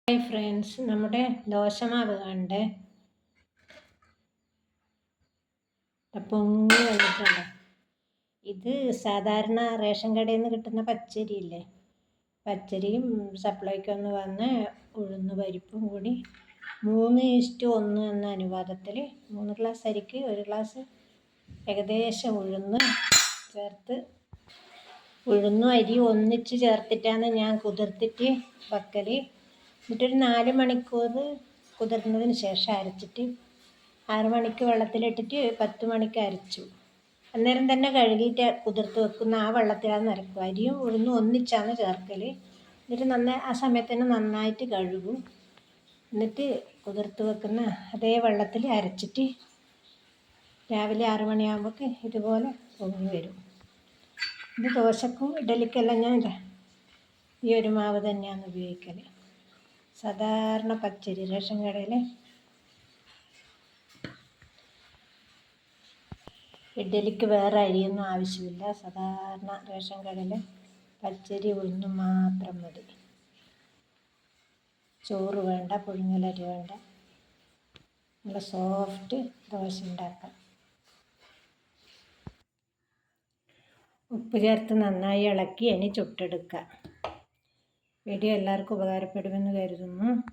Hi friends, നമ്മുടെ ദോശമാവ് കണ്ടേ പൊങ്ങി വന്നിട്ടുണ്ട്. ഇത് സാധാരണ റേഷൻ കടയിൽ നിന്ന് കിട്ടുന്ന പച്ചരി ഇല്ലേ, പച്ചരിയും സപ്ലൈക്കൊന്ന് വന്ന് ഉഴുന്ന് പരിപ്പും കൂടി 3:1 എന്ന അനുപാതത്തിൽ 3 ഗ്ലാസ് അരിക്ക് 1 ഗ്ലാസ് ഏകദേശം ഉഴുന്ന് ചേർത്ത്, ഉഴുന്നും അരി ഒന്നിച്ച് ചേർത്തിട്ടാണ് ഞാൻ കുതിർത്തിട്ട് വയ്ക്കൽ. എന്നിട്ടൊരു 4 മണിക്കൂർ കുതിർന്നതിന് ശേഷം അരച്ചിട്ട് 6 മണിക്ക് വെള്ളത്തിലിട്ടിട്ട് 10 മണിക്ക് അരച്ചു. അന്നേരം തന്നെ കഴുകിയിട്ട് കുതിർത്ത് വെക്കുന്ന ആ വെള്ളത്തിലാണ് അരക്കുക. അരിയും ഉഴുന്നും ഒന്നിച്ചാണ് ചേർക്കൽ. എന്നിട്ട് ആ സമയത്ത് തന്നെ നന്നായിട്ട് കഴുകും. എന്നിട്ട് കുതിർത്ത് വെക്കുന്ന അതേ വെള്ളത്തിൽ അരച്ചിട്ട് രാവിലെ 6 മണിയാകുമ്പോൾ ഇതുപോലെ പൊങ്ങി വരും. ഇത് ദോശക്കും ഇഡലിക്കെല്ലാം ഞാൻ ഈ ഒരു മാവ് തന്നെയാണ് ഉപയോഗിക്കൽ. സാധാരണ പച്ചരി റേഷൻ കടയിൽ ഇഡലിക്ക് വേറെ അരിയൊന്നും ആവശ്യമില്ല. സാധാരണ റേഷൻ കടയിൽ പച്ചരി ഉഴുന്നും മാത്രം മതി. ചോറ് വേണ്ട, പുഴുങ്ങലരി വേണ്ട. നല്ല സോഫ്റ്റ് ദോശ ഉണ്ടാക്കാം. ഉപ്പ് ചേർത്ത് നന്നായി ഇളക്കി ഇനി ചുട്ടെടുക്കുക. വീഡിയോ എല്ലാവർക്കും ഉപകാരപ്പെടുമെന്ന് കരുതുന്നു.